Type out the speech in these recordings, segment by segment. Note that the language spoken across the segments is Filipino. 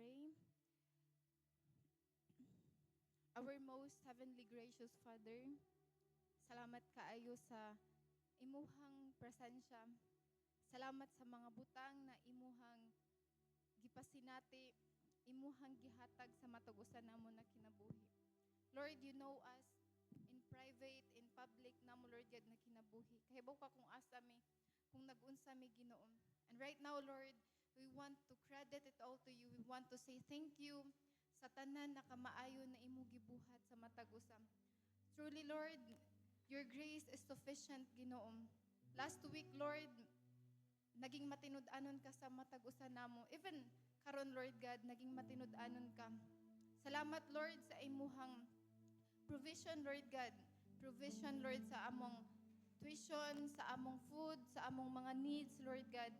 pray. Our most heavenly gracious Father, salamat kaayo sa imuhang presensya. Salamat sa mga butang na imuhang gipasinati, imuhang gihatag sa matugusan namo na kinabuhi. Lord, you know us in private, in public, namo Lord God na kinabuhi. Kahibaw ka kung asa mi, kung nag-unsa mi Ginoon. And right now, Lord, we want to credit it all to you. We want to say thank you sa tanan na kamaayo na imo gibuhat sa matag usam. Truly, Lord, your grace is sufficient, Ginoon. Last week, Lord, naging matinud-anon ka sa matag-usan namo. Even karon, Lord God, naging matinud-anon ka. Salamat, Lord, sa imuhang provision, Lord God. Provision, Lord, sa among tuition, sa among food, sa among mga needs, Lord God.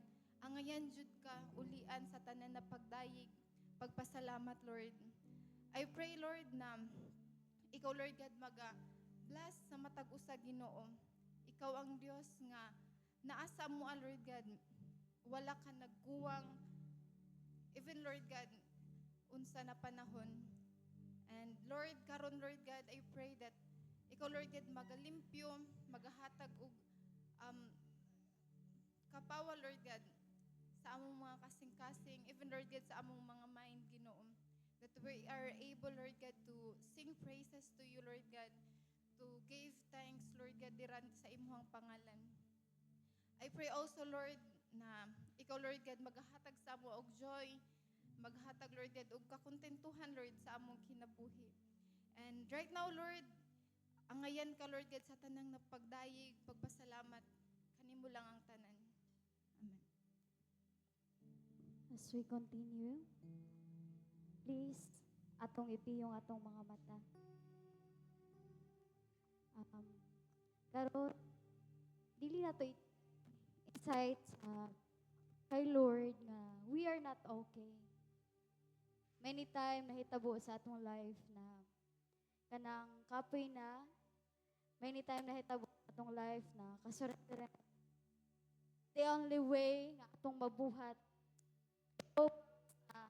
Ang ayan jud ka ulian sa tanan na pagdayig, pagpasalamat, Lord. I pray, Lord, na ikaw, Lord God, bless sa matag-usa, Ginoo. Ikaw ang Dios nga naasa mo, Lord God. Wala ka nagkuwang, even, Lord God, unsa na panahon. And Lord, karon Lord God, I pray that ikaw, Lord God, magalimpyo, magahatag og kapawa, Lord God, sa among mga kasing-kasing, even, Lord God, sa among mga mind, Ginoo. That we are able, Lord God, to sing praises to you, Lord God, to give thanks, Lord God, diran sa imuhang pangalan. I pray also, Lord, na ikaw, Lord God, maghatag sa amo og joy, maghatag, Lord God, og kakontentuhan, Lord, sa among kinabuhi. And right now, Lord, angayan ka, Lord God, sa tanang napagdayig, pagpasalamat, kanimo lang ang tanan. Amen. As we continue, please, atong ipiyong atong mga mata. Karon, dili na to insight sa kay Lord nga we are not okay. Many time nahitabo sa atong life na kanang kapoy na, many time nahitabo sa atong life na kasurete. The only way nga atong mabuhat hope na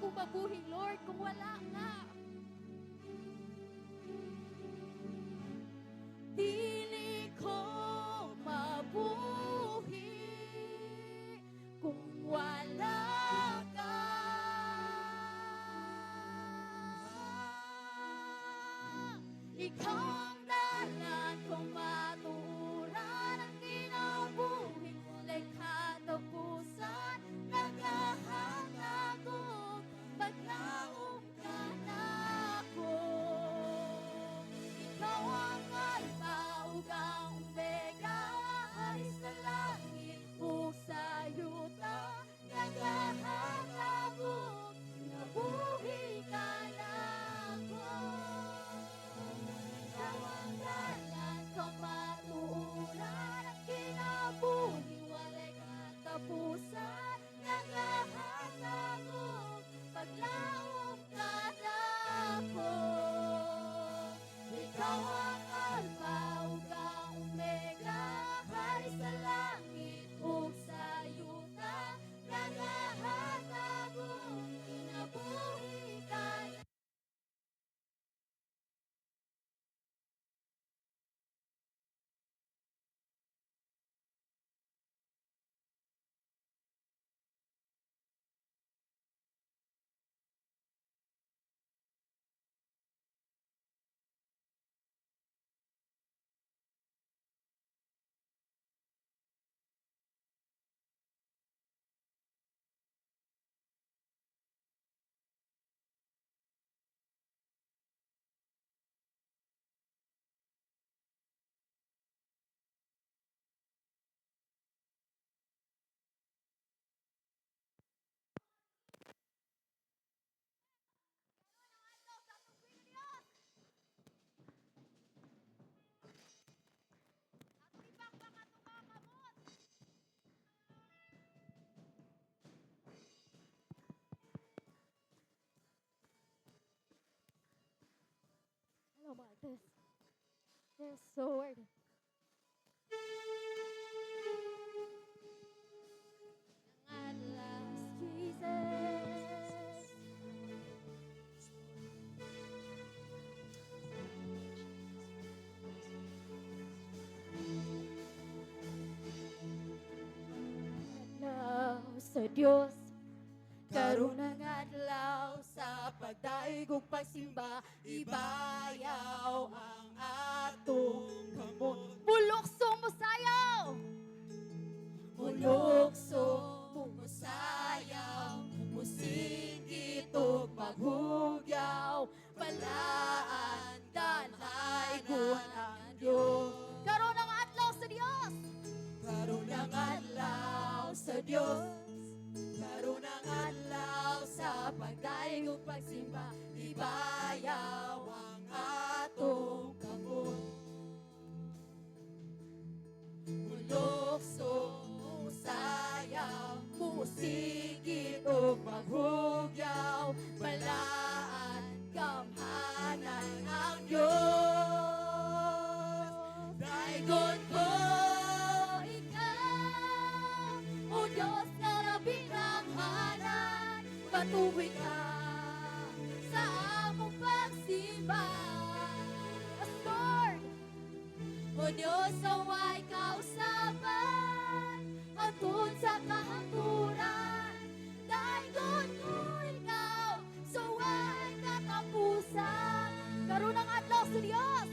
ko mabuhi, Lord, kung wala nga. Dili ko mabuhi kung wala ka. Ikaw ang dalan kung maturan ang kinabuhi, walay katapusan, naghahanapong paglaom ka na ako. Ikaw ang Alpha ug ang Omega, hari sa langit ug sa yuta, naghahanapong nabuhi ka na ako. Ikaw ang dalan kung matuuran ang kinabuhi, walay katapusan, naghahanapong paglaom ka na ako. Ikaw ang Alpha ug ang Omega, hari sa langit ug sa yuta, naghahanapong kinabuhi ka na. Hello, Martes. There's sword. Ang last Jesus. Adlaw sa Dios, karon ang adlaw sa pagdaig ug pagsimba, ibayaw ang atong kamot. Bulokso mo sayaw! Bulokso mo sayaw, musigit ug maghugyaw, balaan danaygon ang Dios. Karon ang adlaw sa Dios! Karon ang adlaw sa Dios, karon ang adlaw sa pagdaig ug pagsimba, ibayaw ang atong kamot. Mulokso, sayaw, musigit ug maghugyaw, balaan gamhanan ang Dios. Daigon ko ikaw, o Diyos na labing hanghanan, patuloy ka sa among pagsimba. Yes, Lord! O Diyos, naway kausapan, hangtod sa kahaturan, daigon ko ikaw, sa way katapusan. Karon ang adlaw sa Dios!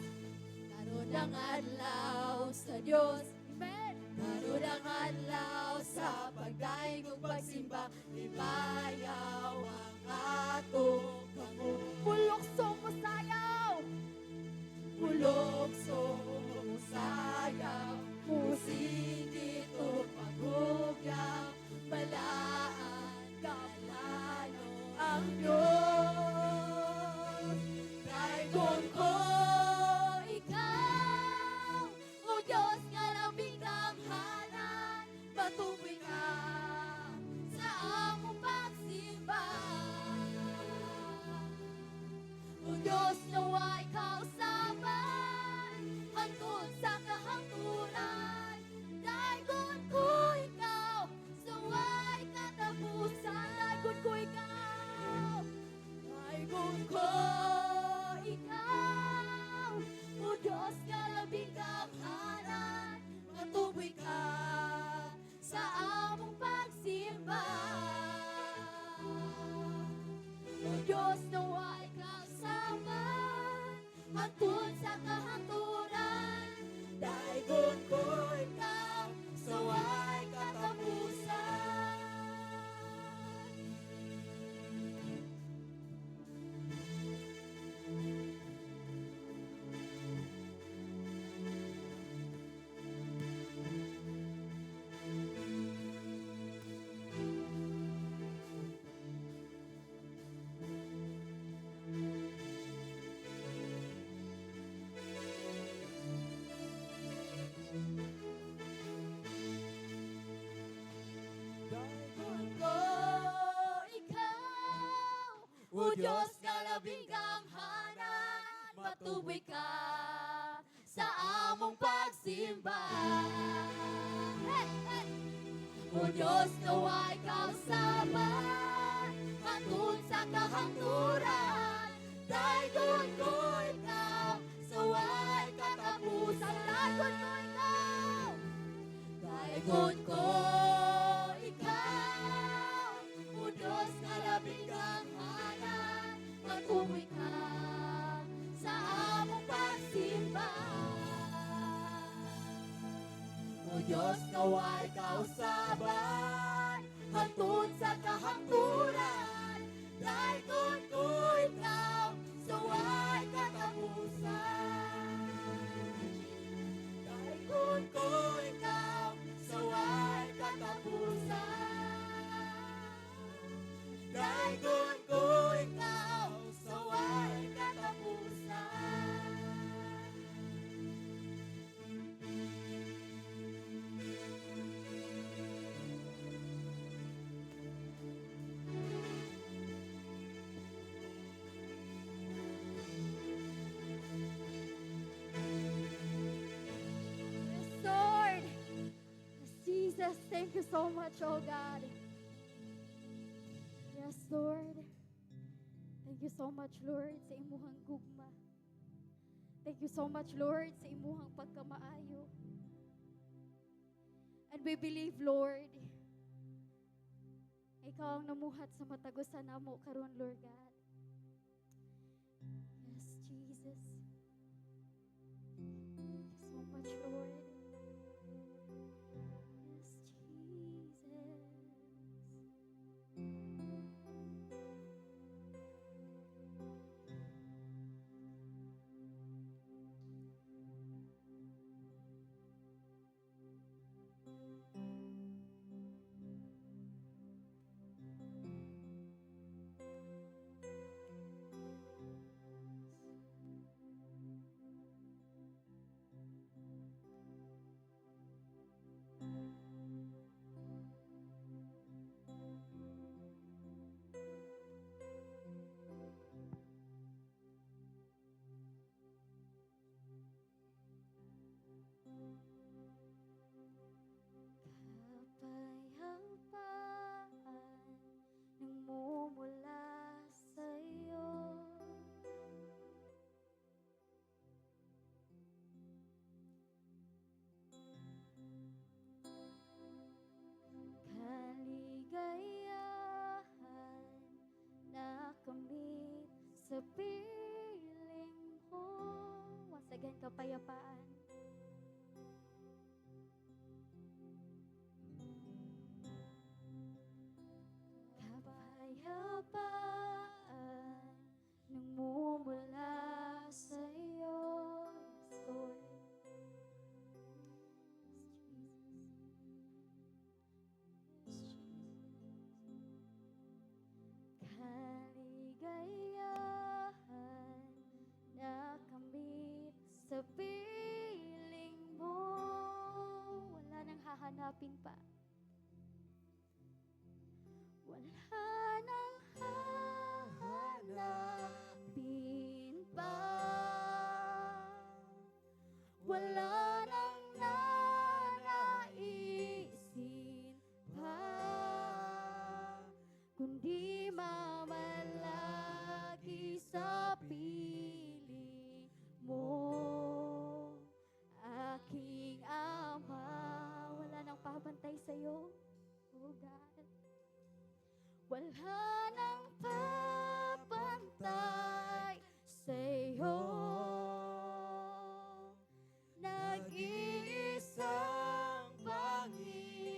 Karon ang adlaw sa Dios! Amen! Karon ang adlaw sa pagdaig ug pagsimba, ibayaw ang atong kamot. Bulokso mo sayaw! Bulokso mo sayaw, musigit ug maghugyaw, balaan kamano ang Dios. Daigon ko ikaw, o Diyos nga labing gamhanan, patuloy ka sa among O Diyos nga labing gamhanan, matuboy ka sa among pagsimba. O Diyos, naway kausaban, hangtod sa kahangturan, dayon ko ikaw, saway katapusan. Dayon ko ikaw, dayon ko ikaw. O Diyos, nga labing gamhanan, matuboy ka sa among pagsimba. O Diyos, naway kausaban, hangtod sa kahangturan, dayon ko ikaw, saway katapusan. Dayon ko ikaw, saway katapusan. Dayon ko ikaw, saway katapusan. Yes, Lord. Yes, Jesus, thank you so much, oh God. Yes, Lord. Thank you so much, Lord, sa imuhang gugma. Thank you so much, Lord, sa imuhang pagkamaayo. And we believe, Lord, ikaw ang namuhat sa matagusan namo karon, Lord God. Yes, Jesus. Thank you so much, Lord. Yes, Jesus. Kapayapaan nang mumula sa'yo. Kaligayahan na kamit sa piling mo. Once again, kapayapaan. Kapayapaan nang mumula sa'yo. Yes, Lord. Yes, Jesus. Kaligayahan na kamit sa piling mo. Wala nang hahanapin pa. Wala nang hahanapin pa. Wala nang nanaisin pa. Kundi mamalagi sa piling mo. Aking Ama, wala nang pabantay sa'yo. Oh God. Wala nang papantay sa'yo. Nag-iisang Panginoon,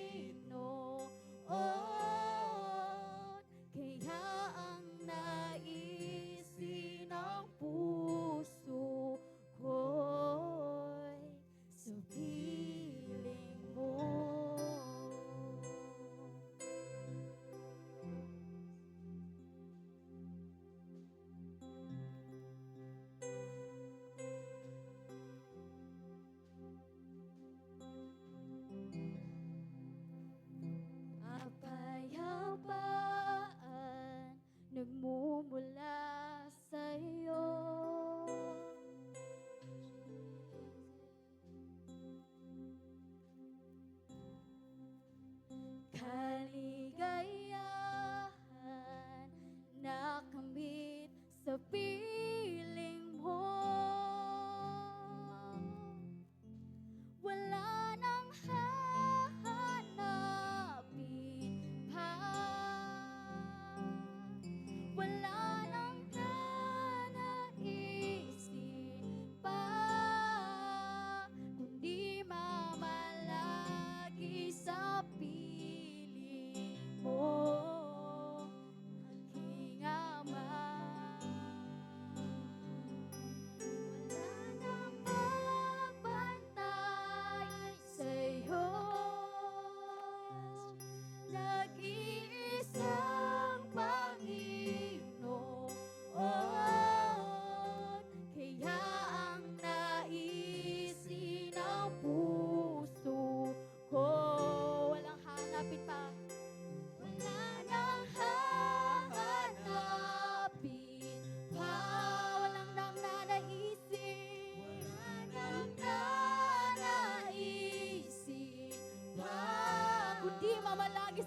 kaya ang naisin ng puso ko'y sa piling mo.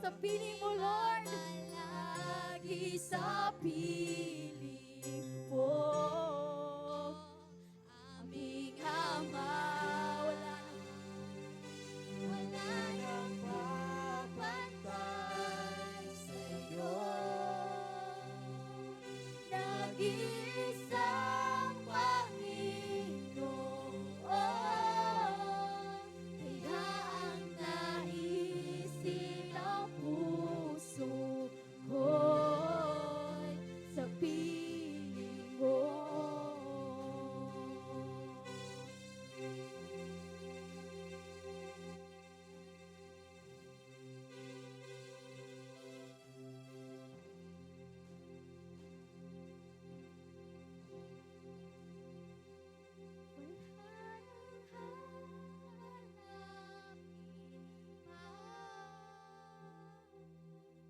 sa piling mo, Lord. Lagi sa piling mo, aming Ama. Wala nang papantay sa'yo. Nag-iisang Panginoon, kaya ang naisin ng puso ko'y sa piling mo.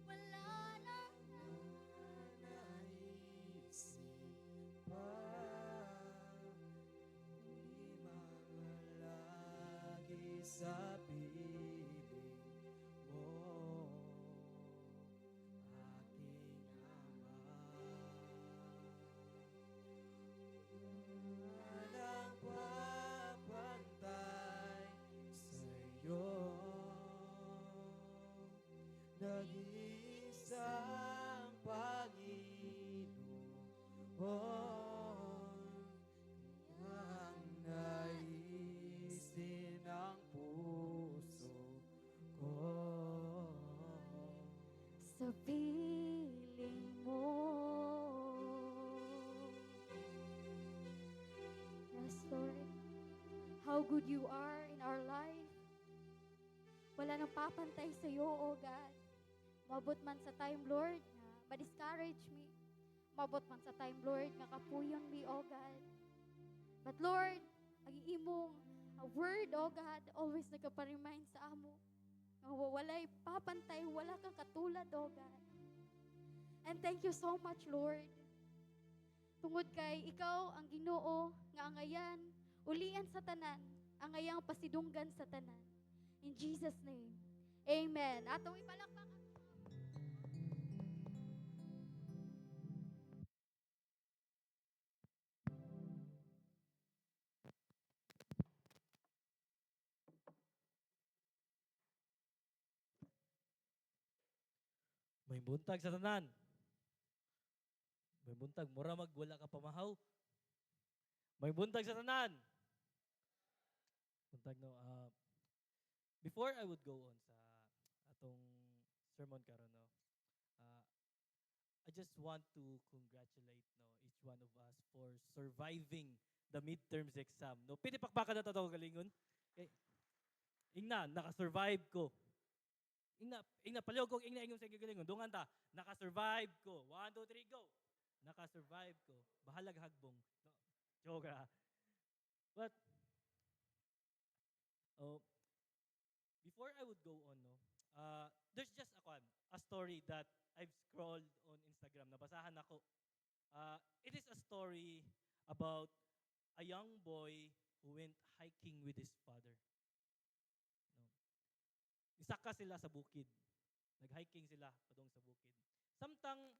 Wala nang naisip pa, di mamalagi sa piling mo, aking Ama. Walang papantay sa'yo. Nag-iisang Panginoon, ang naisin ng puso ko. Sa piling mo. Yes, Lord. How good you are in our life. Wala nang papantay sa iyo, O God. Mabot man sa time, Lord, na ma-discourage me. Mabot man sa time, Lord, nga kapuyon me, O God. But Lord, ang imong word, O God, always nagpa-remind sa amo. Nga walay papantay, wala kang katulad, O God. And thank you so much, Lord. Tungod kay ikaw ang Ginoo nga angayan, ulian sa tanan, angayang pasidunggan sa tanan. In Jesus' name, amen. Atong ipalakpak. May buntag sa tanan. May buntag, mura wala ka pamahaw. May buntag sa tanan. Buntag no. Before I would go on sa atong sermon karon no. I just want to congratulate no each one of us for surviving the midterms exam. No, pili pakpakan na to galingon. Okay. Ingna, naka-survive ko. Ingna palihog ko ingna ingong sa galingon. Dungan ta, naka-survive ko. 1 2 3 go. Naka-survive ko. Bahalag hagbong. No, joke ra. But oh, before I would go on no, there's just a story that I've scrolled on Instagram. Nabasahan ako. It is a story about a young boy who went hiking with his father. No. Isaka sila sa bukid. Nag-hiking sila padung sa bukid. Samtang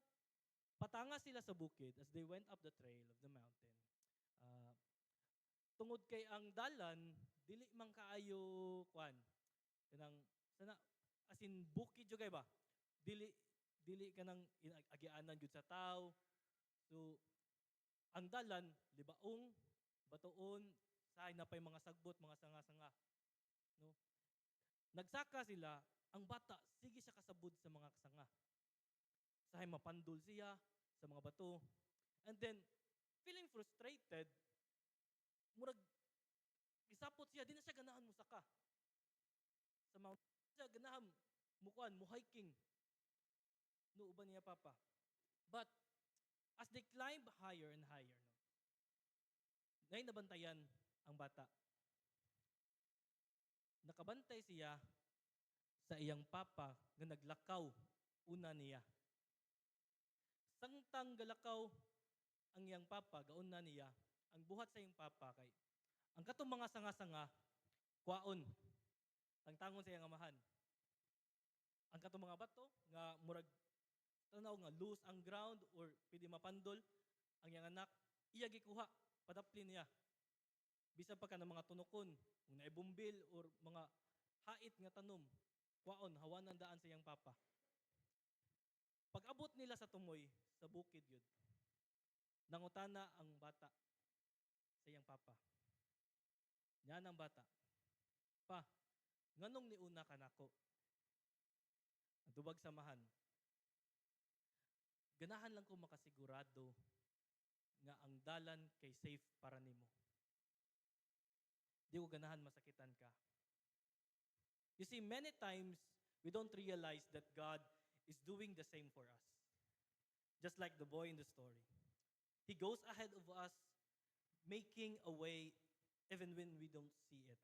patanga sila sa bukid as they went up the trail of the mountain. Tungod kay ang dalan dili man kaayo kwan. Kanang sana as in bukid jud kay ba? Dili ka nang agianan jud sa tao. So ang dalan libaong, batuon, sahay na pay mga sagbot, mga sanga-sanga. No? Nagsaka sila, ang bata sige siya kasabud sa mga sanga. Sahay mapandol siya sa mga bato. And then feeling frustrated, murag gisapot siya, di na siya ganahan mo saka. Sa mountain siya ganahan mo hiking. No uban niya papa. But as they climb higher and higher, no, ngay nabantayan ang bata. Nakabantay siya sa iyang papa nga naglakaw una niya. Sangtang galakaw ang iyang papa, gauna niya, ang buhat sa iyang papa kay ang katong mga sanga-sanga, kwaon, tangtangon sa iyang amahan. ang katong mga bato nga murag tanaw nga loose ang ground or pwede mapandol ang iyang anak iya gikuha padaplin niya bisan pa ka ng mga tunokon kung naibumbil or mga hait nga tanom kwaon hawanan daan sa iyang papa. Pag abot nila sa tumoy sa bukid yun nangutana ang bata sa iyang papa. Yan ang bata. Pa, nganong niuna ka nako? Ang tubag samahan. Ganahan lang ko makasigurado nga ang dalan kay safe para nimo. Di ko ganahan masakitan ka. You see, many times we don't realize that God is doing the same for us. Just like the boy in the story. He goes ahead of us, making a way even when we don't see it.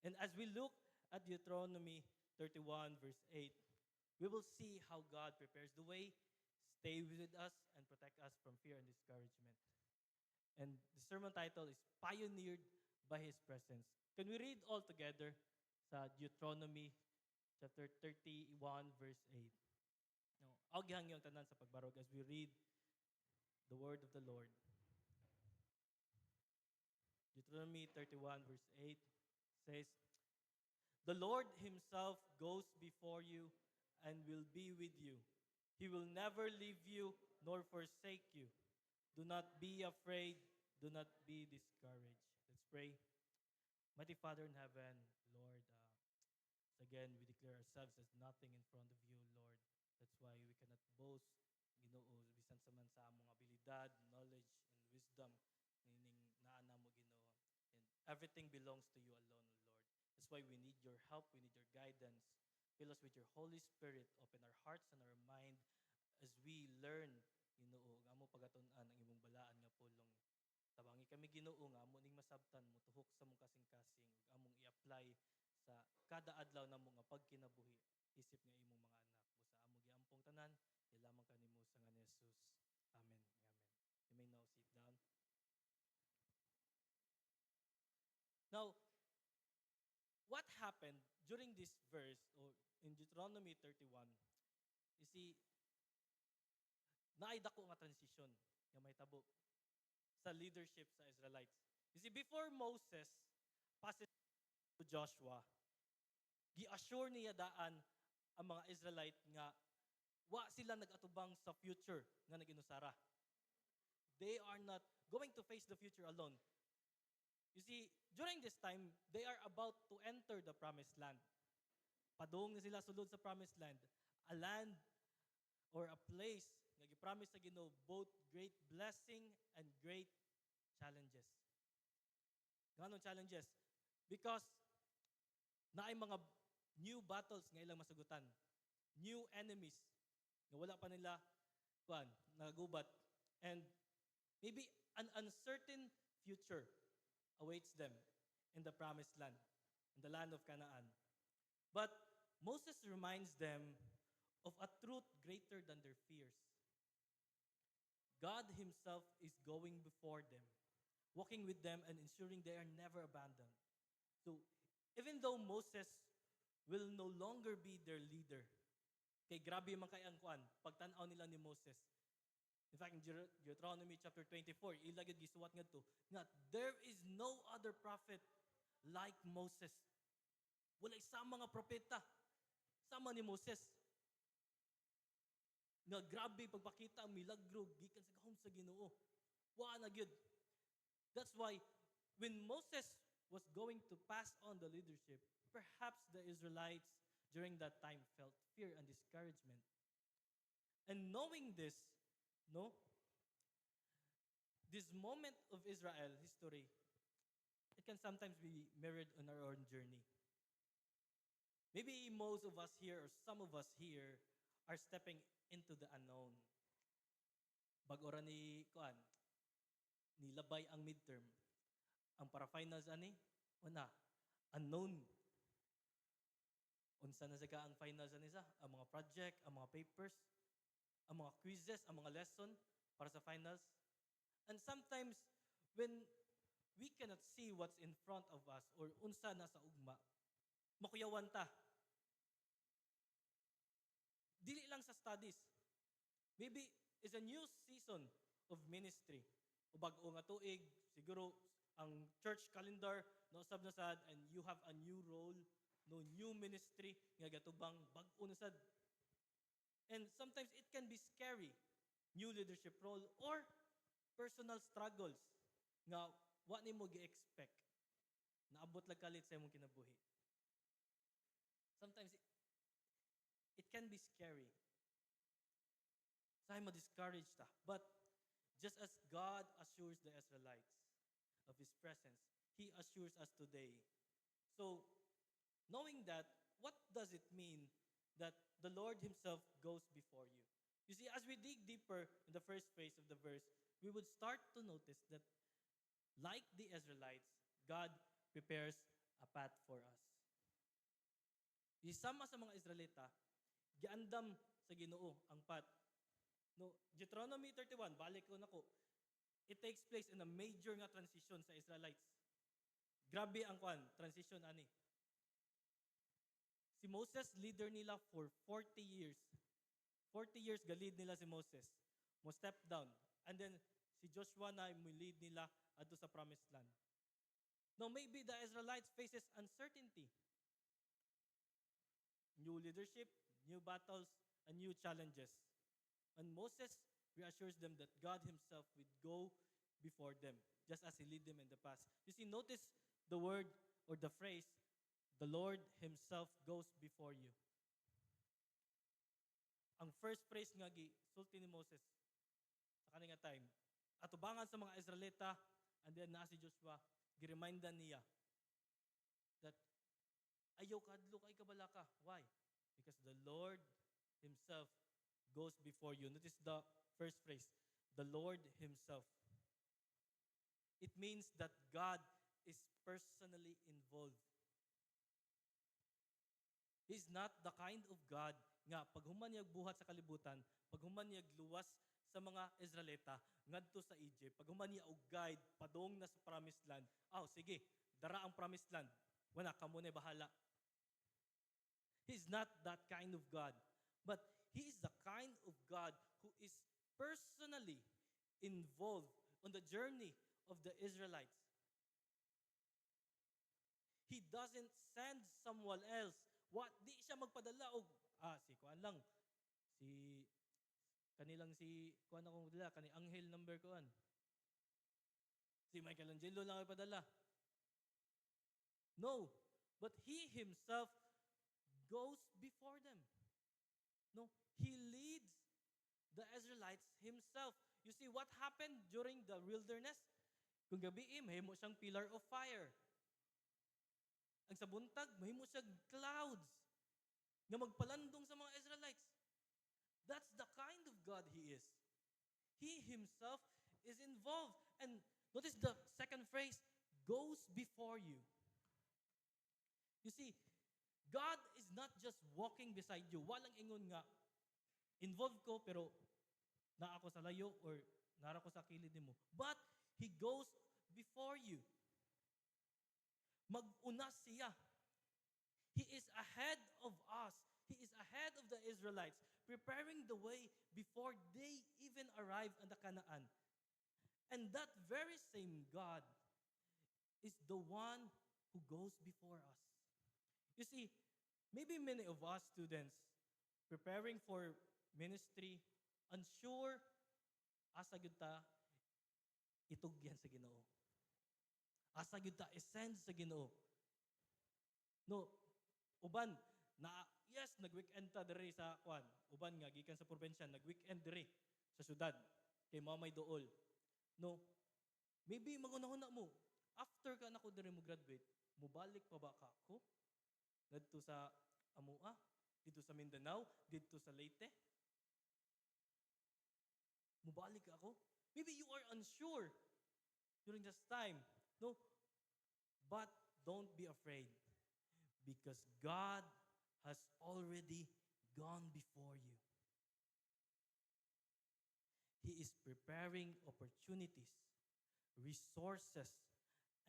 And as we look at Deuteronomy 31 verse 8, we will see how God prepares the way, stay with us, and protect us from fear and discouragement. And the sermon title is Pioneered by His Presence. Can we read all together sa Deuteronomy chapter 31 verse 8? No, ako gihangyo ang tanan sa pagbarog as we read the word of the Lord. Deuteronomy 31 verse 8 says, "The Lord himself goes before you and will be with you. He will never leave you nor forsake you. Do not be afraid, do not be discouraged." Let's pray. Mighty Father in heaven, Lord, again, we declare ourselves as nothing in front of you, Lord. That's why we cannot boast, Ginoo, bisan sa man sa among abilidad, knowledge, and wisdom, meaning naana mo, Ginoo. And everything belongs to you alone, Lord. That's why we need your help, we need your guidance. Fill us with your Holy Spirit, open our hearts and our mind as we learn, Ginoo, nga mo pagatunan ang imong balaan nga pulong. Tabangi kami, Ginoo, nga amo ning masabtan mo tuhok sa mong kasing-kasing ug among i-apply sa kada adlaw namo nga pagkinabuhi isip nga imong mga anak busa amo giampong tanan ilamang kanimo sa nga ni Jesus. Amen. Amen. You may now sit down. Now, what happened during this verse or in Deuteronomy 31? You see, naay dako nga transition nga mahitabo sa leadership sa Israelites. You see, before Moses passes to Joshua, gi-assure niya daan ang mga Israelite nga wa sila nagatubang sa future nga naginusara. They are not going to face the future alone. You see, during this time, they are about to enter the promised land. Padung na sila sulod sa promised land, a land or a place nga gipromise sa Ginoo both great blessing and great challenges. Ganong challenges? Because naay mga new battles nga ilang masagutan. New enemies nga wala pa nila nagagubat. And maybe an uncertain future awaits them in the promised land, in the land of Canaan. But Moses reminds them of a truth greater than their fears. God himself is going before them, walking with them and ensuring they are never abandoned. So, even though Moses will no longer be their leader, kay grabe man kay ang kuan, pagtan-aw nila ni Moses. In fact, in Deuteronomy chapter 24, ilagad gisuwat ngadto nga there is no other prophet like Moses. Wala isa mga propeta sama ni Moses. Nga grabe pagpakita ang milagro gikan sa gahom sa Ginoo. Wa na gyud. That's why when Moses was going to pass on the leadership, perhaps the Israelites during that time felt fear and discouragement. And knowing this, no, this moment of Israel history, it can sometimes be mirrored on our own journey. Maybe most of us here or some of us here are stepping into the unknown. Bag-ora ni kuan, nilabay ang midterm. Ang para finals ani, una, unknown. Unsa na saka ang finals ani sa, ang mga project, ang mga papers, ang mga quizzes, ang mga lesson para sa finals. And sometimes when we cannot see what's in front of us or unsa na sa ugma, makuyawan ta. studies. Maybe it's a new season of ministry. O bag-o nga tuig, siguro ang church calendar no usab na sad and you have a new role, no new ministry nga gatubang bag-o na sad. And sometimes it can be scary, new leadership role or personal struggles nga wa nimo gi-expect. Naabot lang kalit sa imong kinabuhi. Sometimes it can be scary. Sa mo discouraged ta. But just as God assures the Israelites of His presence, He assures us today. So, knowing that, what does it mean that the Lord Himself goes before you? You see, as we dig deeper in the first phrase of the verse, we would start to notice that, like the Israelites, God prepares a path for us. Isama sa mga Israelita, giandam sa Ginoo ang path. No, Deuteronomy 31, balik ko nako. It takes place in a major nga transition sa Israelites. Grabe ang transition ani. Si Moses leader nila for 40 years. 40 years galid nila si Moses. Mo step down. And then si Joshua na mo lead nila adto sa promised land. Now maybe the Israelites faces uncertainty. New leadership, new battles, and new challenges. And Moses reassures them that God Himself would go before them, just as He led them in the past. You see, notice the word or the phrase, the Lord Himself goes before you. Ang first phrase nga sulti ni Moses sa kaninga time, atubangan sa mga Israelita, and then na si Joshua, giremindan niya that ayaw kadlo kay kabalaka. Why? Because the Lord Himself goes before you. Notice the first phrase, the Lord Himself. It means that God is personally involved. He's not the kind of God nga paghuman niya buhat sa kalibutan, paghuman niya luwas sa mga Israelita ngadto sa Egypt, paghuman niya og guide padong na sa promised land. Sige, dara ang promised land. Wala kamo na bahala. He's not that kind of God. But He is the kind of God who is personally involved on the journey of the Israelites. He doesn't send someone else. Di siya magpadala og si kuan lang. Si kuan akong dala kani anghel number kuan. Si Michelangelo lang ay padala. No, but He Himself goes before them. No, He leads the Israelites Himself. You see what happened during the wilderness? Kung gabi mahimo siyang pillar of fire. Ang sa buntag, mahimo siyang clouds nga magpalandong sa mga Israelites. That's the kind of God He is. He Himself is involved. And notice the second phrase, goes before you. You see, God is not just walking beside you. Walang ingon nga, involved ko pero naa ako sa layo or nara ko sa kilid nimo. But He goes before you. Mag-una siya. He is ahead of us. He is ahead of the Israelites, preparing the way before they even arrive in the Canaan. And that very same God is the one who goes before us. You see, maybe many of us students preparing for ministry, unsure, asa gyud ta itugyan sa Ginoo. Asa gyud ta essence sa Ginoo. No, uban yes, nag-weekend ta diri sa kwan. Uban nga gikan sa probinsya, nag-weekend diri sa syudad kay mamay dool. No, maybe mangunahuna mo, after ka na ko diri mo graduate, mubalik pa ba ka ako? Dito sa Amua, dito sa Mindanao, dito sa Leyte. Mubalik ako? Maybe you are unsure during this time. No? But don't be afraid because God has already gone before you. He is preparing opportunities, resources,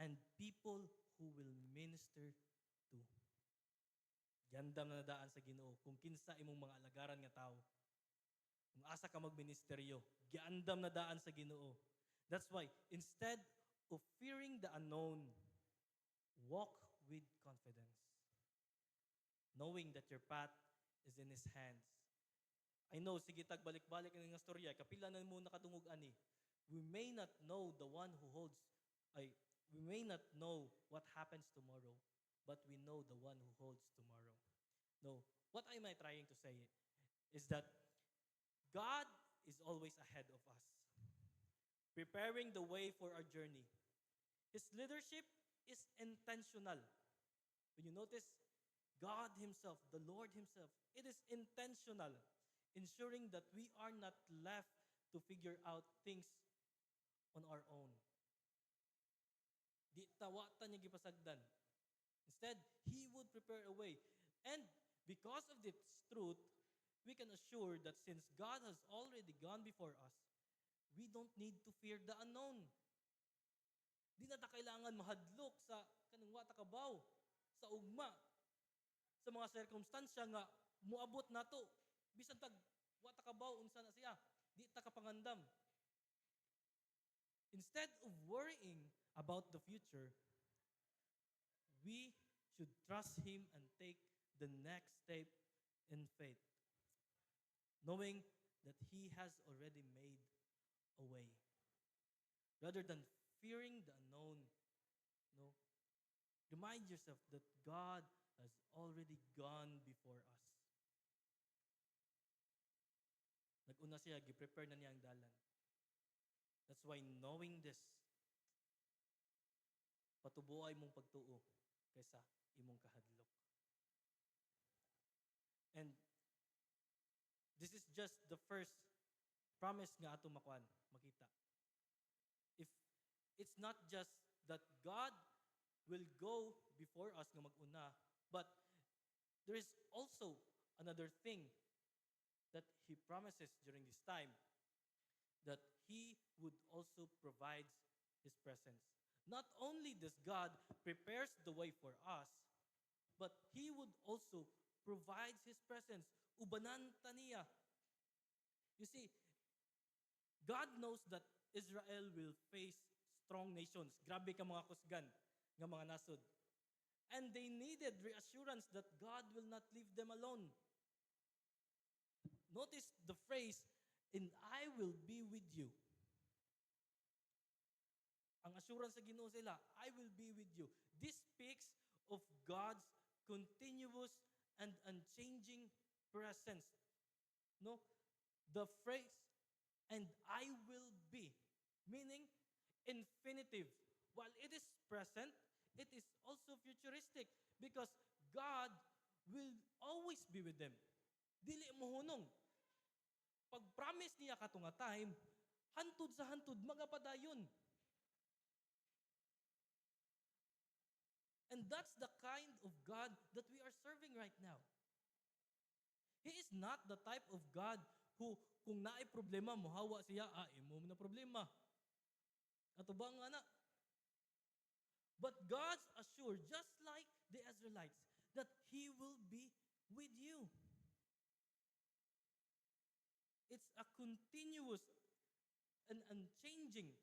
and people who will minister to. Gandam na nadaan sa Ginoo kung kinsa imong mga alagaran nga tao. kung asa ka magministeryo, giandam na daan sa Ginoo. That's why instead of fearing the unknown, walk with confidence, knowing that your path is in His hands. I know, sige tag balik-balik ang nga storya, kapila na mo nakatungog ani. We may not know the one who holds, ay, we may not know what happens tomorrow, but we know the one who holds tomorrow. No, what am I trying to say is that God is always ahead of us, preparing the way for our journey. His leadership is intentional. When you notice, God Himself, the Lord Himself, it is intentional, ensuring that we are not left to figure out things on our own. Di tawata niya gipasagdan. Instead, He would prepare a way. And because of this truth, we can assure that since God has already gone before us, we don't need to fear the unknown. Di na ta kailangan mahadlok sa kanang wa ta kabaw, sa ugma, sa mga circumstansya nga muabot nato. Bisan tag wa ta kabaw unsa na siya, di ta kapangandam. Instead of worrying about the future, we should trust Him and take the next step in faith, knowing that He has already made a way. Rather than fearing the unknown, no, remind yourself that God has already gone before us. Nag-una siya, gi-prepare na niya ang dalan. That's why knowing this, patubuay mong pagtuo kaysa imong kahadlok. And this is just the first promise nga ato makita. If it's not just that God will go before us nga mag-una, but there is also another thing that He promises during this time, that He would also provide His presence. Not only does God prepares the way for us, but He would also provide His presence. Ubanan taniya. You see, God knows that Israel will face strong nations. Grabe ka mga kusgan nga mga nasod. And they needed reassurance that God will not leave them alone. Notice the phrase, "And I will be with you." Ang assurance sa Ginoo sila, "I will be with you." This speaks of God's continuous and unchanging presence. No? The phrase, "and I will be," meaning infinitive. While it is present, it is also futuristic because God will always be with them. Dili mo hunong. Pag-promise niya kato nga time, hantud sa hantud, magapadayon. And that's the kind of God that we are serving right now. He is not the type of God who, kung naay problema, muhawa siya, imo na problema. Ato ba nga na? But God's assured, just like the Israelites, that He will be with you. It's a continuous and unchanging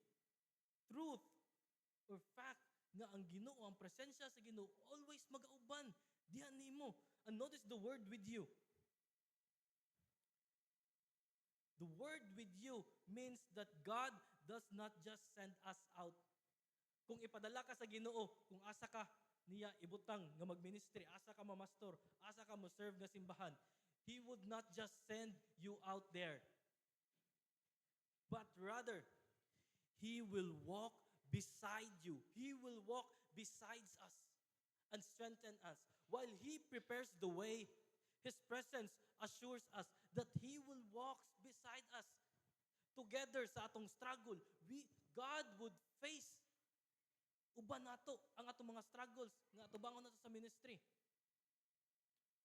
truth or fact nga ang Ginoo, ang presensya sa Ginoo, always magauban. Diyan nimo. And notice the word "with you." The word "with you" means that God does not just send us out. Kung ipadala ka sa Ginoo, kung asa ka niya ibutang nga magministry, asa ka mamastor, asa ka mo serve nga simbahan, He would not just send you out there. But rather, He will walk beside you. He will walk besides us and strengthen us. While He prepares the way, His presence assures us that He will walk beside us. Together sa atong struggle, God would face uban nato ang atong mga struggles nga atubangon nato sa ministry.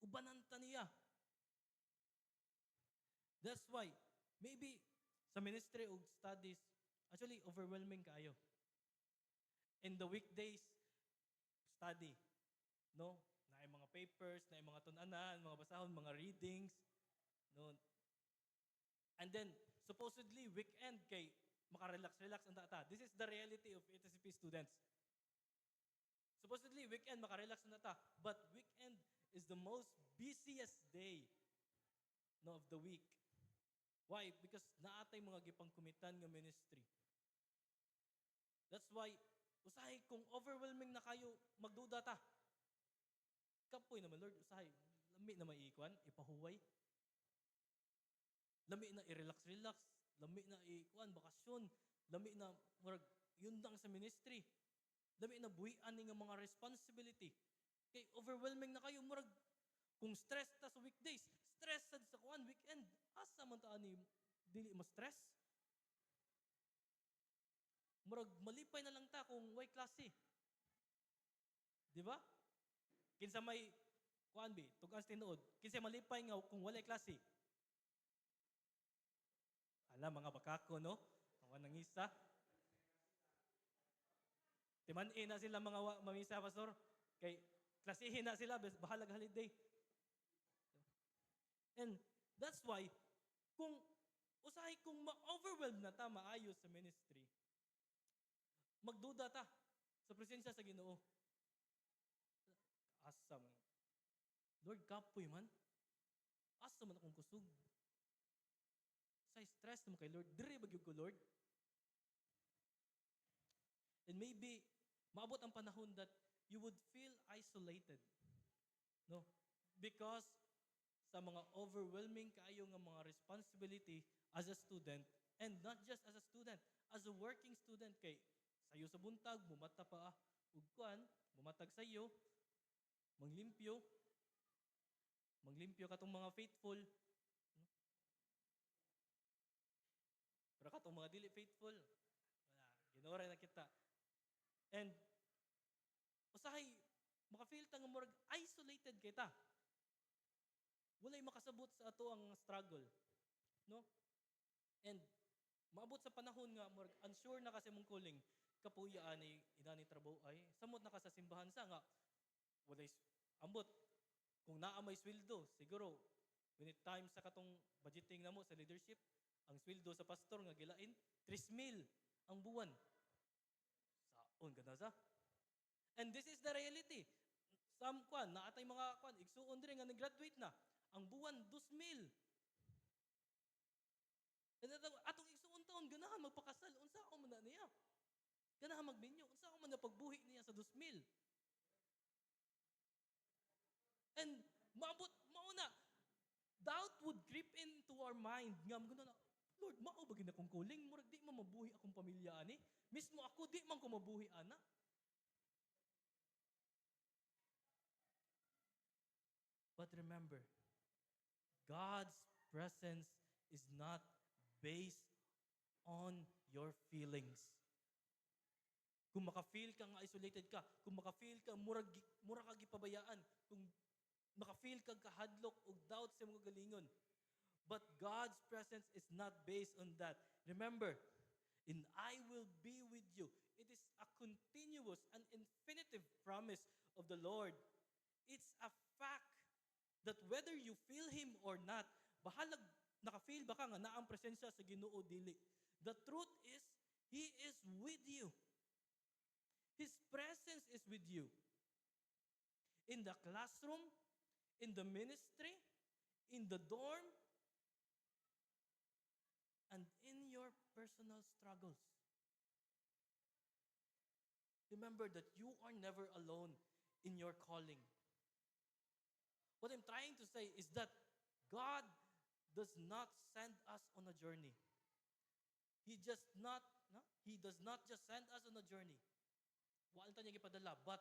Ubanan ta niya. That's why, maybe sa ministry o studies, actually overwhelming kayo. In the weekdays, study. No? Na mga papers, na mga tunanan, mga basahon, mga readings. No? And then, supposedly, weekend kay makarelax-relax ang data. This is the reality of HSCP students. Supposedly, weekend makarelax ang data. But weekend is the most busiest day no, of the week. Why? Because naatay mga gipangkumitan nga ministry. That's why, usahay, kung overwhelming na kayo, magduda ta. Kapoy naman, Lord, usahay. Lami na maiikwan, ipahuway. Lami na i-relax-relax. Lami na i-ikwan, bakasyon. Lami na, murag, yun lang sa ministry. Lami na buhian nga mga responsibility. Kay overwhelming na kayo, murag, kung stress ta sa weekdays, stress sad sa kuan weekend, asa man ta ani dili mo stress? Murag malipay na lang ta kung way klase. Di ba? Kinsa may kuan bi, tugas tinuod. Kinsa malipay nga kung walay klase. Ala mga bakako no, mga nangisa. Timan-in na sila mga mamisa pastor kay klasihin na sila bahalag holiday. And that's why, kung usahay kung ma-overwhelm na ta maayos sa ministry, magduda ta sa presensya sa Ginoo. Asa man. Lord, kapoy man. Asa man akong kusog. Sa stress naman kay Lord. Dire bagyog ko, Lord. And maybe, maabot ang panahon that you would feel isolated. No? Because sa mga overwhelming kayo nga mga responsibility as a student, and not just as a student, as a working student kay sayo sa buntag, bumata pa ugkuan, bumatag sayo, manglimpyo katong mga faithful. No? Pero katong mga dili faithful, wala, ginoray na kita. And usahay, maka-feel ta nga murag isolated kita. Walay makasabot sa ato ang struggle. No? And maabot sa panahon nga, murag unsure na kasi mong calling, kapuya ani inani trabaho ay, samot na ka sa simbahan sa nga, walay ambot. Kung naa may sweldo, siguro, when it time sa katong budgeting na mo sa leadership, ang sweldo sa pastor nga gilain, 3,000 ang buwan. Saon ka na sa? And this is the reality. Some kwan, naatay mga kwan, igsuon din nga nag-graduate na. Ang buwan, 2,000. And atong igsuon taon, ganahan magpakasal. Unsa ako man na niya? Ganahan magminyo. Unsa ako man na pagbuhi niya sa 2,000. And mauna, doubt would creep into our mind. Nga, na, Lord, mao ba gina kong calling? Murag di man mabuhi akong pamilya ani. Mismo ako, di man ko mabuhi ana. But remember, God's presence is not based on your feelings. Kung maka-feel ka nga isolated ka, kung maka-feel ka mura ka gipabayaan, kung maka-feel ka kahadlok o doubt sa mga galingon. But God's presence is not based on that. Remember, and I will be with you. It is a continuous and infinitive promise of the Lord. It's a fact that whether you feel Him or not, bahalag naka-feel ba ka nga na ang presensya sa Ginoo dili. The truth is, He is with you. His presence is with you. In the classroom, in the ministry, in the dorm, and in your personal struggles. Remember that you are never alone in your calling. What I'm trying to say is that God does not send us on a journey. He does not just send us on a journey. Wala ta niya gipadala, but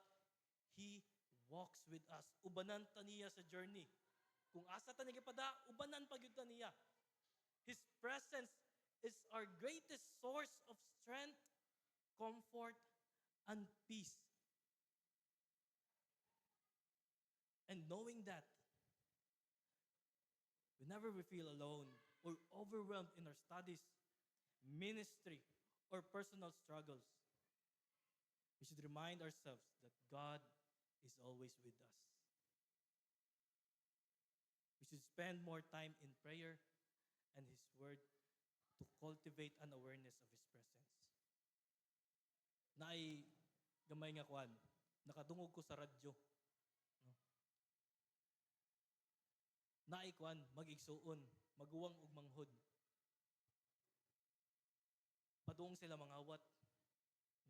He walks with us. Ubanan ta niya sa journey. Kung asa ta niya gipada, ubanan pa gyud ta niya. His presence is our greatest source of strength, comfort, and peace. And knowing that, whenever we feel alone or overwhelmed in our studies, ministry, or personal struggles, we should remind ourselves that God is always with us. We should spend more time in prayer and His Word to cultivate an awareness of His presence. Naay gamay nga kuan, nakadungog ko sa radyo. No? Naay kuan, mag-igsuon, maguwang ug manghod. Padung sila mangawat.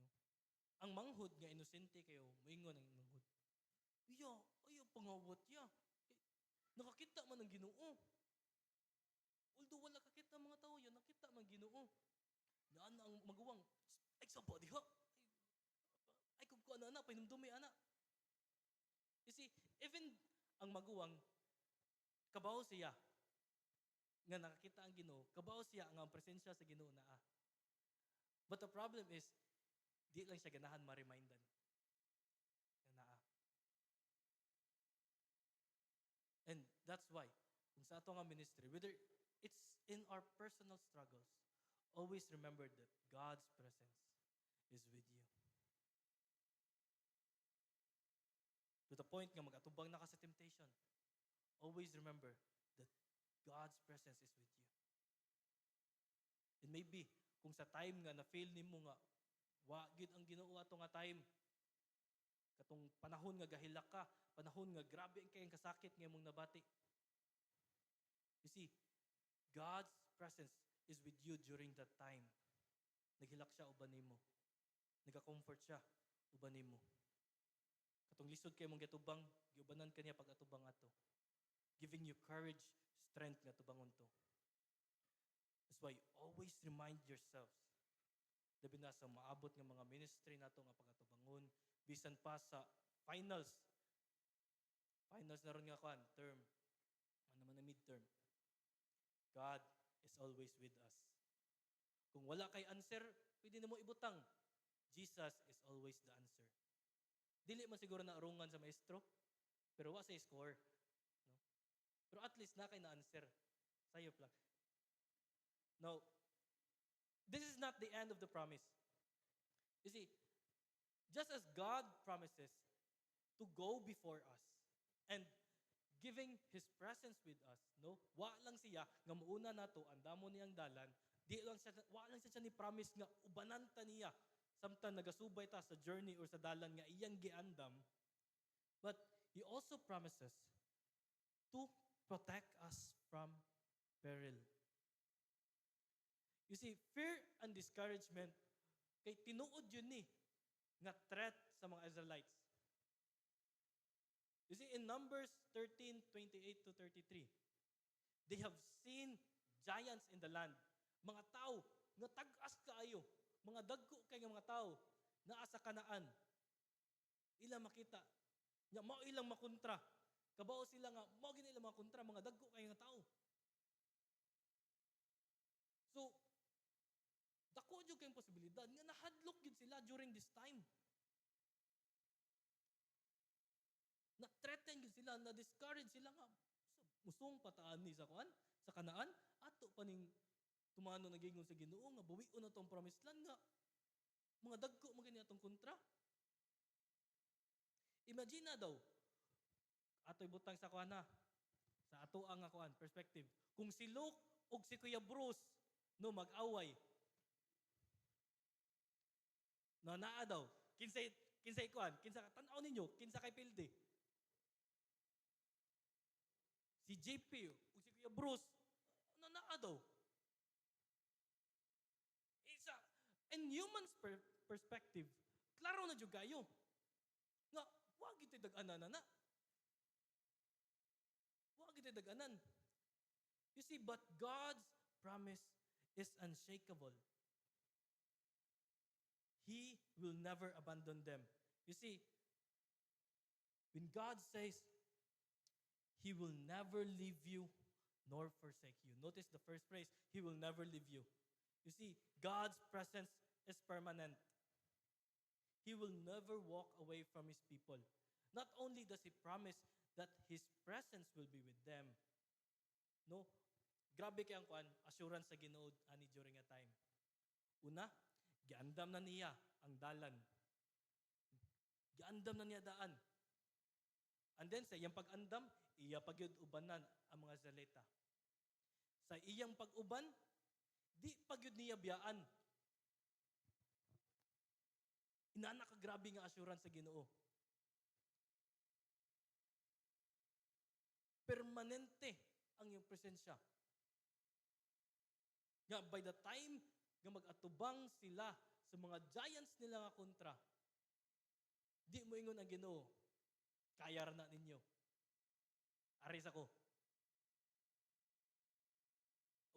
No? Ang manghod nga inosente kayo, moingon ang manghod. Iya, ayaw pangawat ya. Nakakita man ang Ginoo. Although wala kakita mga tao yan, nakita man Ginoo. Naan ang maguwang, ay sapa diha. Ay kung ko ana, pahinumdumi ana. You see, even ang maguwang, kabaw siya nga nakakita ang Ginoo, kabaw siya nga ang presensya sa Ginoo naa. But the problem is, di lang siya ganahan ma-remindan. Na naa. And that's why, kung sa ato nga ministry, whether it's in our personal struggles, always remember that God's presence is with you. To the point nga mag-atubang na ka sa temptation, always remember that God's presence is with you. And maybe, kung sa time nga na-fail nimo nga, wa gyud ang Ginoo ato nga time, katong panahon nga gahilak ka, panahon nga grabe ang kayang kasakit nga imong nabati. You see, God's presence is with you during that time. Naghilak siya uban nimo. Nagka-comfort siya uban nimo. Katong lisod kay mong gatubang, giubanan kaniya pag atubang ato. Giving you courage, strength nga tubangon to. That's why always remind yourselves. Labi na sa maabot nga mga ministry nato nga pagatubangon, bisan pa sa finals. Finals na ron nga kuan, term. Ano man na midterm. God is always with us. Kung wala kay answer, pwede na mo ibutang. Jesus is always the answer. Dili man siguro na arungan sa maestro, pero wa sa score. No? Pero at least na kay na answer. Sayop lang. Now, this is not the end of the promise. You see, just as God promises to go before us and giving His presence with us, no? Wa lang siya nga muuna nato andamo niyang dalan, wa lang siya ni promise nga ubanan ta niya samtang nagasubay ta sa journey or sa dalan nga iyang giandam, but He also promises to protect us from peril. You see, fear and discouragement, kay tinuod yun ni, nga threat sa mga Israelites. You see, in Numbers 13:28 to 33, they have seen giants in the land. Mga tao, nga tag-as kaayo, mga dagko kay nga mga tao, naa sa Kanaan. Ila makita, nya mao ilang makontra. Kabao sila nga, mao gini ilang makontra, mga dagko kay nga tao. So, dako jud kay posibilidad nga nahadlok gid sila during this time. Na-threaten gid sila, na-discourage sila nga musong pataan ni sa kuan, sa Kanaan, ato pa ning tumano nagingon sa Ginoo nga bawion na tong promised land nga mga dagko mo gani atong kontra. Imagine na daw ato'y butang sa kuan na sa ato ang kuan perspective. Kung si Luke ug si Kuya Bruce no mag-away, no, naa daw. Kinsay kuan, kinsa tan-aw ninyo, kinsa kay pilde. Si JP o si Kuya Bruce, naa daw. Isa, in human's perspective, klaro na jud kayo. Nga, wa gid dag-anan na. Wa gid dag-anan. You see, but God's promise is unshakable. He will never abandon them. You see, when God says, He will never leave you nor forsake you. Notice the first phrase, He will never leave you. You see, God's presence is permanent. He will never walk away from His people. Not only does He promise that His presence will be with them. No? Grabe kay ang kuan, assurance sa Ginoo ani during a time. Una, giandam na niya ang dalan. Giandam na niya daan. And then sa iyang pag-andam, iya pagyud ubanan ang mga Israelita. sa iyang pag-uban, di pagyud niya biyaan. Inana ka grabe nga assurance sa Ginoo. Permanente ang iyong presensya. Nga by the time nga mag-atubang sila sa mga giants nila nga kontra, di mo ingon ang Ginoo, kaya ra na ninyo. Aris ako.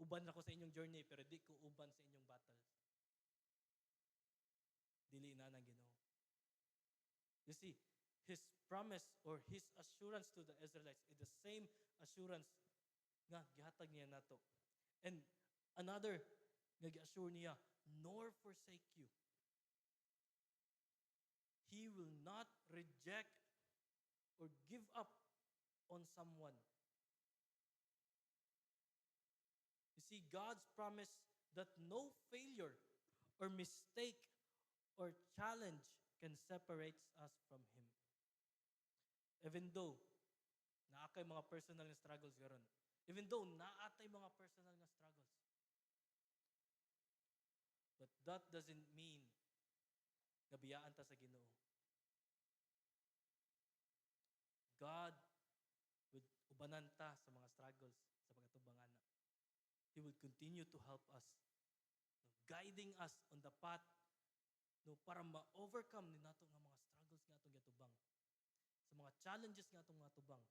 Uban ako sa inyong journey, pero di ko uban sa inyong battles. Dili na ng Ginoo. You see, His promise or His assurance to the Israelites is the same assurance nga gihatag niya nato. And another nga gi-assure niya, nor forsake you. He will not reject or give up on someone. You see, God's promise that no failure or mistake or challenge can separate us from Him. Even though naakay mga personal na struggles garon. Even though naatay mga personal na struggles. But that doesn't mean gabiyaan ta sa Ginoo. God will ubanan ta sa mga struggles sa pagatubangan. He will continue to help us, guiding us on the path para ma-overcome ni nato nga mga struggles nga atong gatubang. Sa mga challenges nga atong matubang.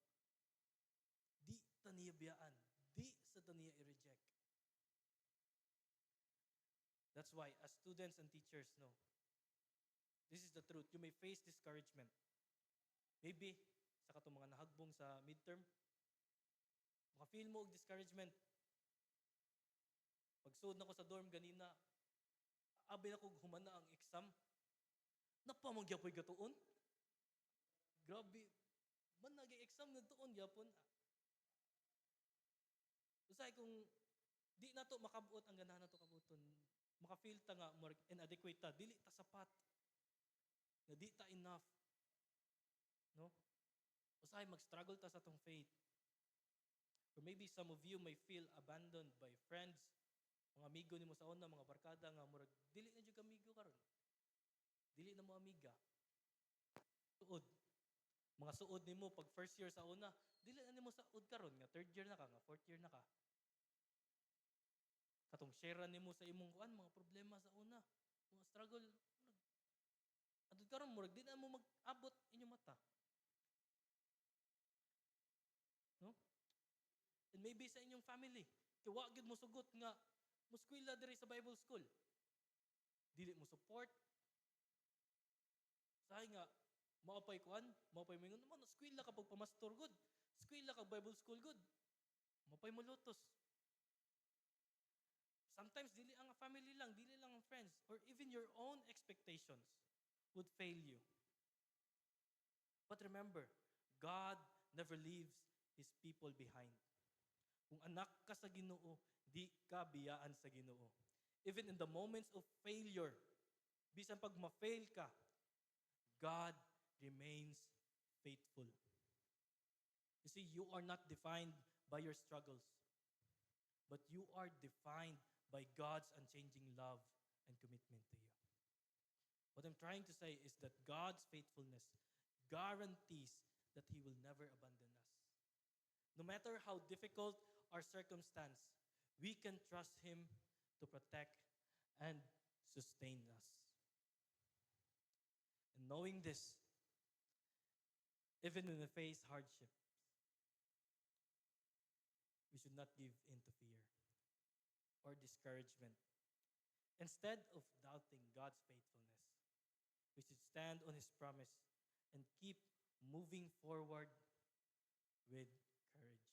Di ta niya biyaan, di sa ta niya i-reject. That's why as students and teachers know, this is the truth. You may face discouragement. Maybe sa katong mga nahagbong sa midterm, maka-feel mo og discouragement. Pagsuod na ko sa dorm ganina, abi na ko humana ang exam. Napamangyapoy gatuon. Grabe. Man nag-exam na tuon yapon. Usay kung di na to makabuot ang ganahan na to kabuton, maka-feel ta nga more inadequate ta, dili ta sapat. Nga di ta enough. No? Usay mag-struggle ta sa tong faith. Or maybe some of you may feel abandoned by friends, mga amigo nimo sa una, mga barkada nga murag dili na jud amigo karon. Dili na mo amiga. Suod. Mga suod nimo pag first year sa una, dili na nimo saud karon nga third year na ka, nga fourth year na ka. Katong share nimo sa imong kuan mga problema sa una, mga struggle, adto karon murag di na mo mag-abot inyong mata. No? And maybe sa inyong family, kay wa gyud mo sugot nga muskwila diri sa Bible school. Dili mo support. Sahay nga, maapay kuan, maapay mo naman, eskwela ka pagpamastor good. Eskwela ka Bible school good. Maapay mo lutos. Sometimes, dili ang family lang, dili lang ang friends, or even your own expectations would fail you. But remember, God never leaves His people behind. Kung anak ka sa Ginoo, di ka biyaan sa Ginoo. Even in the moments of failure, bisan pag ma-fail ka, God remains faithful. You see, you are not defined by your struggles, but you are defined by God's unchanging love and commitment to you. What I'm trying to say is that God's faithfulness guarantees that He will never abandon us. No matter how difficult our circumstance, we can trust Him to protect and sustain us. And knowing this, even when we face hardships, we should not give in to fear or discouragement. Instead of doubting God's faithfulness, we should stand on His promise and keep moving forward with courage.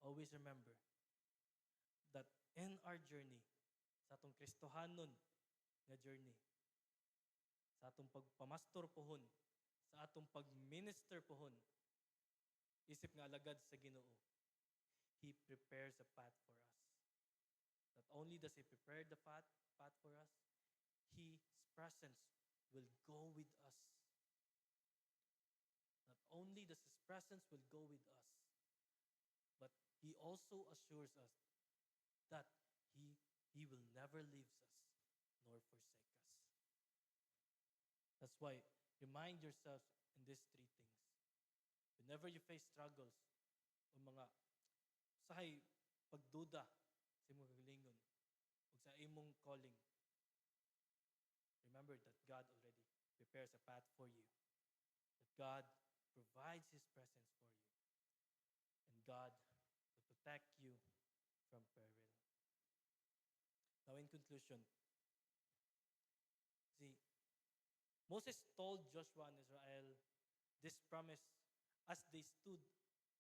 Always remember that in our journey, sa atong Kristohanon nga journey, sa atong pagpamastor pohon, sa atong pagminister pohon, isip nga alagad sa Ginoo, He prepares a path for us. Not only does He prepare the path for us, His presence will go with us. Not only does His presence will go with us, but He also assures us that He will never leave us nor forsake us. That's why, remind yourself in these three things. Whenever you face struggles, o mga sahay pagduda sa imong kagalingon, o sa imong calling, remember that God already prepares a path for you. That God provides His presence for you. And God will protect you from peril. Now, in conclusion, see, Moses told Joshua and Israel this promise as they stood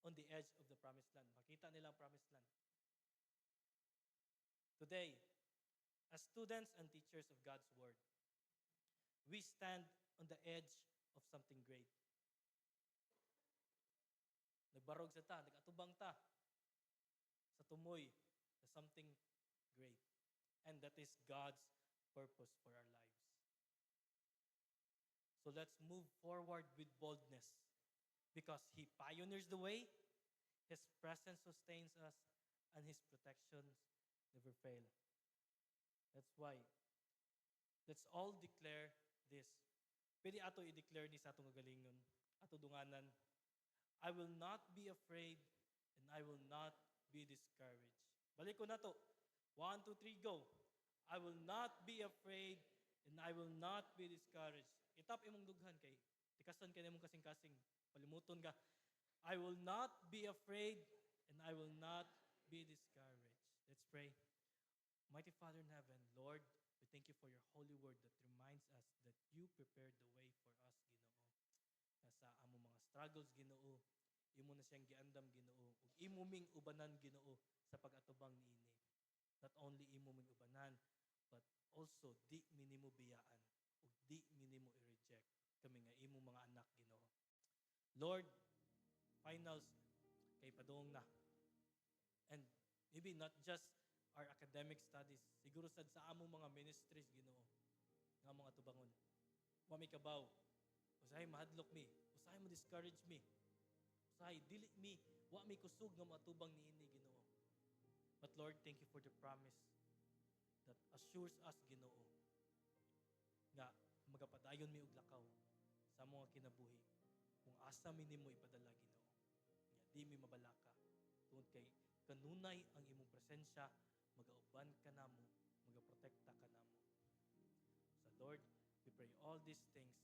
on the edge of the promised land. Makita nila ang promised land. Today, as students and teachers of God's Word, we stand on the edge of something great. Nagbarog sa ta, nagatubang ta sa tumoy sa something great. And that is God's purpose for our lives. So let's move forward with boldness because He pioneers the way, His presence sustains us, and His protections never fail. That's why, let's all declare this. Pwede ato i-declare ni sa atong kagalingon, ato dunganan, I will not be afraid and I will not be discouraged. Balik ko na to. 1, 2, 3, go. I will not be afraid and I will not be discouraged. Itap imong dughan kay tikasan kay nimong kasing-kasing. Palimuton ka. I will not be afraid and I will not be discouraged. Let's pray. Mighty Father in heaven, Lord, we thank you for your holy word that reminds us that you prepared the way for us, Ginoo. Nasa among mga struggles, Ginoo, imo na siyang giandam, Ginoo, ug imo ming ubanan, Ginoo, sa pag-atubang niini. Not only imo ming ubanan, but also di minimo biyaan ug di minimo i-reject kami nga imo mga anak, Ginoo. Lord, finals kay padung na. And maybe not just our academic studies, siguro sad sa among mga ministries, Ginoo, nga mga tubangon. Wa mi kabaw, usahay mahadlok mi, usahay mo discourage mi, usahay dili mi, wa mi kusog nga matubang niini, Ginoo. But Lord, thank you for the promise that assures us, Ginoo, nga magapadayon mi og lakaw sa mga kinabuhi kung asa mi nimo ipadala, Ginoo. Nga di mi mabalaka tungod kay kanunay ang imong presensya, magauban ka namo, magaprotekta ka namo. So Lord, we pray all these things.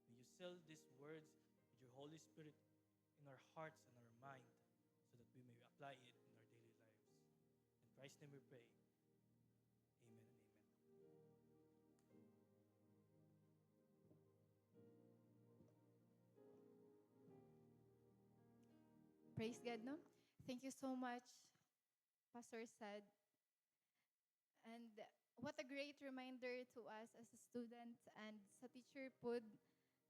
May you seal these words with your Holy Spirit in our hearts and our mind so that we may apply it in our daily lives. In Christ's name we pray. Amen and amen. Praise God, no? Thank you so much, Pastor said. And what a great reminder to us as a student and sa teacher pod,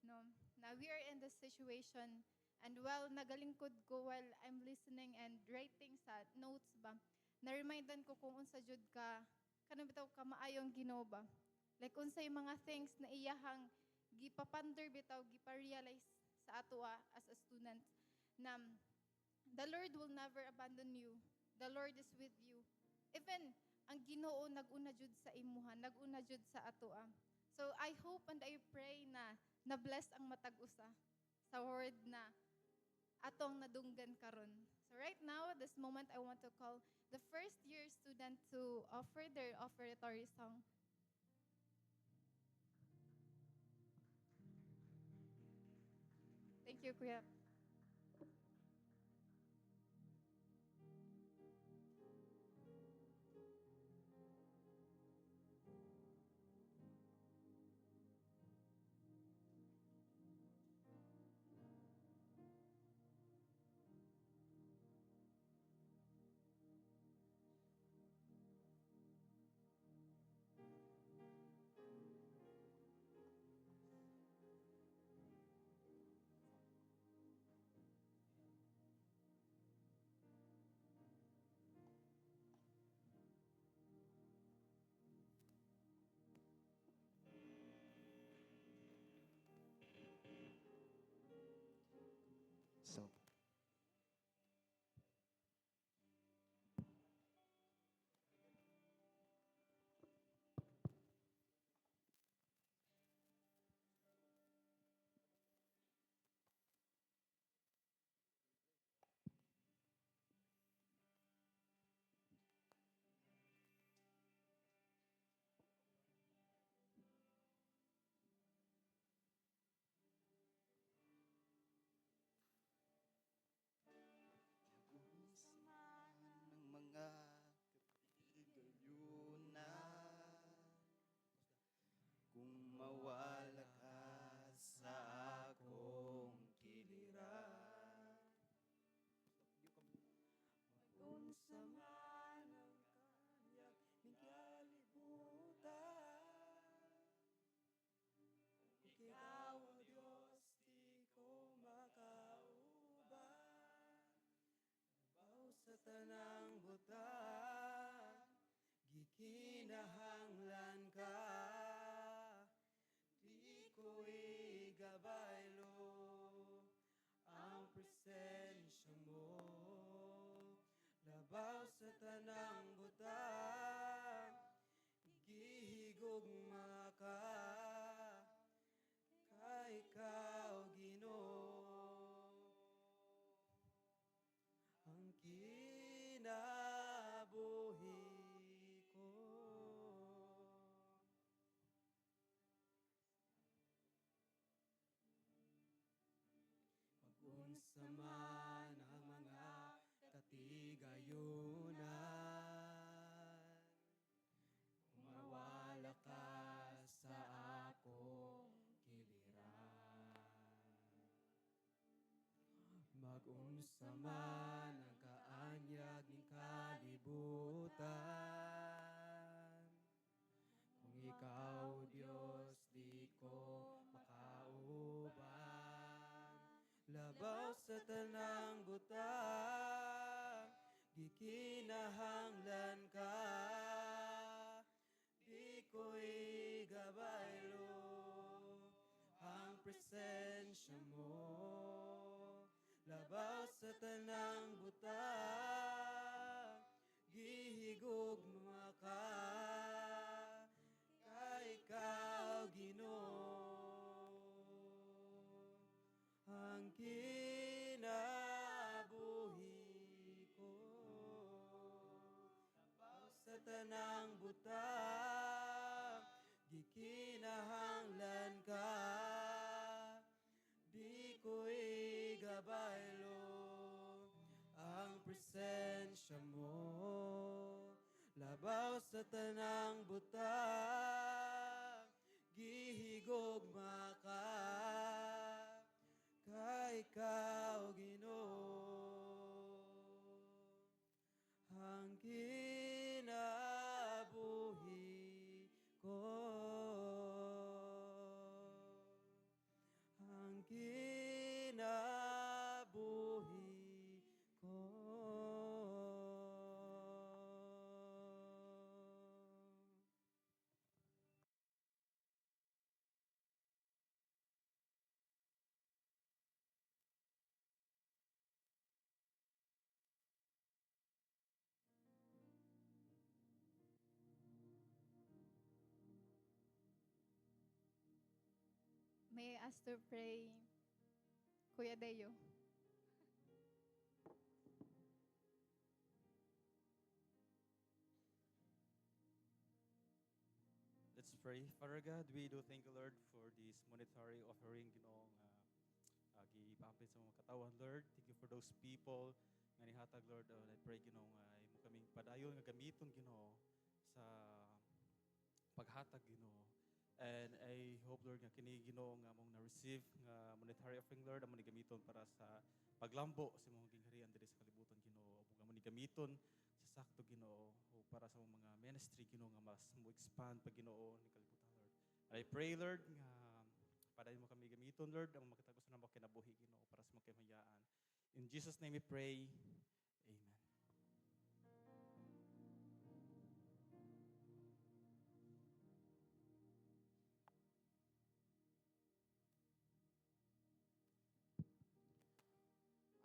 no? Now we are in this situation and while nagalingkod ko while I'm listening and writing sa notes ba, na-remindan ko kung unsa jud ka kanang bitaw ka maayong Ginoo ba. Like unsay mga things na iyahang gipaponder bitaw gipa-realize sa ato as a student na the Lord will never abandon you. The Lord is with you. Even ang Ginoo nag-una jud sa imuha, nag-una jud sa atoa. So I hope and I pray na na-bless ang matag usa sa word na atong nadunggan karon. So right now, this moment, I want to call the first year student to offer their offertory song. Thank you, Kuya. tanang butang gikinahanglan ka, di ko igabaylo ang presensya mo. Labaw sa tanang butang gihigugma ka, ka ikaw Ginoo ang kinabuhi ko. Mag-unsa man ang mga katigayunan, kung mawala ka sa akong giliran. Mag-unsa man ang kaanyag ning kalibutan, kung ikaw Dios di ko makauban. Labaw sa tanang butang gikinahanglan ka, di ko igabaylo ang presensya mo. Labaw sa tanang butang gihigugma ka, ka ikaw Ginoo ang kinabuhi ko. Labaw sa tanang butang gikinahanglan ka, di ko igabaylo ang presensya mo. Labaw sa tanang butang gihigugma ka, ka ikaw Ginoo ang kinabuhi ko, ang kinabuhi ko. May I ask to pray, Kuya Deo? Let's pray. Father God, we do thank you, Lord, for this monetary offering, Ginoo, nga gipaapit sa mga katawan, Lord. Thank you for those people nga nihatag, Lord. I pray, Ginoo, nga imo kaming padayon nga gamiton, Ginoo, sa paghatag, Ginoo. And I hope, Lord, nga kini, Ginoo, nga mong na-receive nga monetary offering, Lord, among gamiton para sa paglambo sa imong gingharian diri sa kalibutan, Ginoo. Ug among gamiton sa sakto, Ginoo, o para sa mga ministry, Ginoo, nga mas mo expand pag, Ginoo, ni kalibutan, Lord. And I pray, Lord, nga padayon mo kami gamiton, Lord, ang makitagos na mo kinabuhi, Ginoo, para sa mga kahayaan. In Jesus' name we pray. Amen.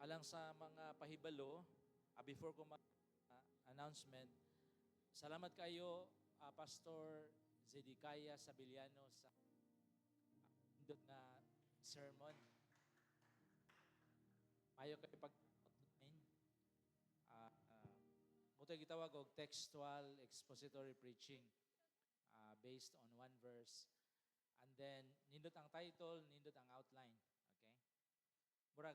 Alang sa mga pahibalo, before ko announcement, salamat kayo, Pastor Zedicaya Sabiliano sa indot na sermon. Mayo kayo pag-outline. Muto'y gitawag og textual expository preaching based on one verse. And then, nindot ang title, nindot ang outline. Okay? Murag